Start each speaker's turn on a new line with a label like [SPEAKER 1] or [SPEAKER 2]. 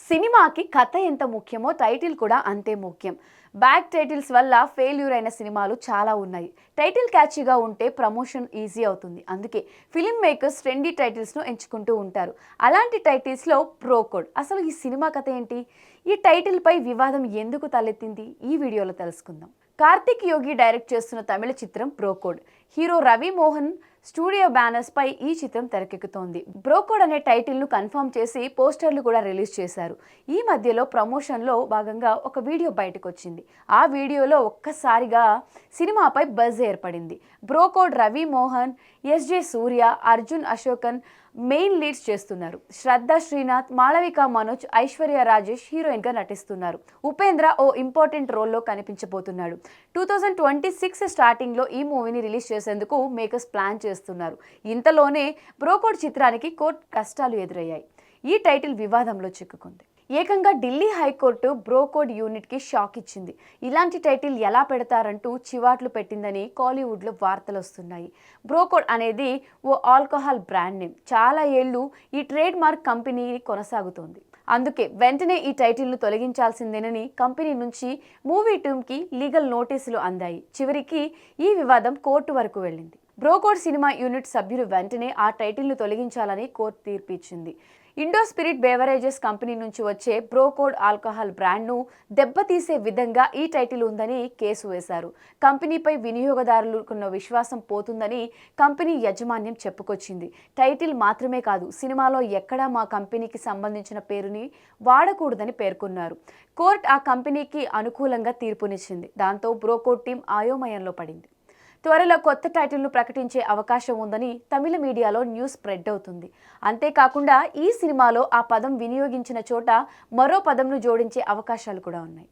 [SPEAKER 1] సినిమాకి కథ ఎంత ముఖ్యమో టైటిల్ కూడా అంతే ముఖ్యం. బ్యాక్ టైటిల్స్ వల్ల ఫెయిల్యూర్ అయిన సినిమాలు చాలా ఉన్నాయి. టైటిల్ క్యాచీగా ఉంటే ప్రమోషన్ ఈజీ అవుతుంది. అందుకే ఫిల్మ్ మేకర్స్ ట్రెండీ టైటిల్స్ను ఎంచుకుంటూ ఉంటారు. అలాంటి టైటిల్స్లో బ్రో కోడ్. అసలు ఈ సినిమా కథ ఏంటి? ఈ టైటిల్పై వివాదం ఎందుకు తలెత్తింది? ఈ వీడియోలో తెలుసుకుందాం. కార్తిక్ యోగి డైరెక్ట్ చేస్తున్న తమిళ చిత్రం bro code. Hero Ravi Mohan studio banners పై ఈ చిత్రం తెరకెక్కుతోంది. బ్రో కోడ్ అనే టైటిల్ ను కన్ఫర్మ్ చేసి పోస్టర్లు కూడా రిలీజ్ చేశారు. ఈ మధ్యలో ప్రమోషన్లో భాగంగా ఒక వీడియో బయటకు వచ్చింది. ఆ వీడియోలో ఒక్కసారిగా సినిమాపై బజ్ ఏర్పడింది. Bro code Ravi Mohan, S J Surya, Arjun Ashokan main leads చేస్తున్నారు. శ్రద్ధ శ్రీనాథ్, మాళవిక మనోజ్, ఐశ్వర్య రాజేష్ హీరోయిన్ గా నటిస్తున్నారు. ఉపేంద్ర ఓ ఇంపార్టెంట్ రోల్లో కనిపించబోతున్నాడు. 2026 స్టార్టింగ్ లో ఈ మూవీని రిలీజ్ చేసేందుకు మేకర్స్ ప్లాన్ చేస్తున్నారు. ఇంతలోనే బ్రోకోడ్ చిత్రానికి కోర్టు కష్టాలు ఎదురయ్యాయి. ఈ టైటిల్ వివాదంలో చిక్కుకుంది. ఏకంగా ఢిల్లీ హైకోర్టు బ్రోకోడ్ యూనిట్ కి షాక్ ఇచ్చింది. ఇలాంటి టైటిల్ ఎలా పెడతారంటూ చివాట్లు పెట్టిందని కాలీవుడ్లో వార్తలు వస్తున్నాయి. బ్రోకోడ్ అనేది ఓ ఆల్కహాల్ బ్రాండ్ నేమ్. చాలా ఏళ్లు ఈ ట్రేడ్ మార్క్ కంపెనీ కొనసాగుతోంది. అందుకే వెంటనే ఈ టైటిల్ను తొలగించాల్సిందేనని కంపెనీ నుంచి మూవీ టీమ్కి లీగల్ నోటీసులు అందాయి. చివరికి ఈ వివాదం కోర్టు వరకు వెళ్ళింది. బ్రోకోడ్ సినిమా యూనిట్ సభ్యులు వెంటనే ఆ టైటిల్ను తొలగించాలని కోర్టు తీర్పు ఇచ్చింది. ఇండో స్పిరిట్ బేవరేజెస్ కంపెనీ నుంచి వచ్చే బ్రోకోడ్ ఆల్కహాల్ బ్రాండ్ను దెబ్బతీసే విధంగా ఈ టైటిల్ ఉందని కేసు వేశారు. కంపెనీపై వినియోగదారులకున్న విశ్వాసం పోతుందని కంపెనీ యాజమాన్యం చెప్పుకొచ్చింది. టైటిల్ మాత్రమే కాదు, సినిమాలో ఎక్కడా మా కంపెనీకి సంబంధించిన పేరుని వాడకూడదని పేర్కొన్నారు. కోర్టు ఆ కంపెనీకి అనుకూలంగా తీర్పునిచ్చింది. దాంతో బ్రోకోడ్ టీం అయోమయంలో పడింది. త్వరలో కొత్త టైటిల్ను ప్రకటించే అవకాశం ఉందని తమిళ మీడియాలో న్యూస్ స్ప్రెడ్ అవుతుంది. అంతేకాకుండా ఈ సినిమాలో ఆ పదం వినియోగించిన చోట మరో పదంను జోడించే అవకాశాలు కూడా ఉన్నాయి.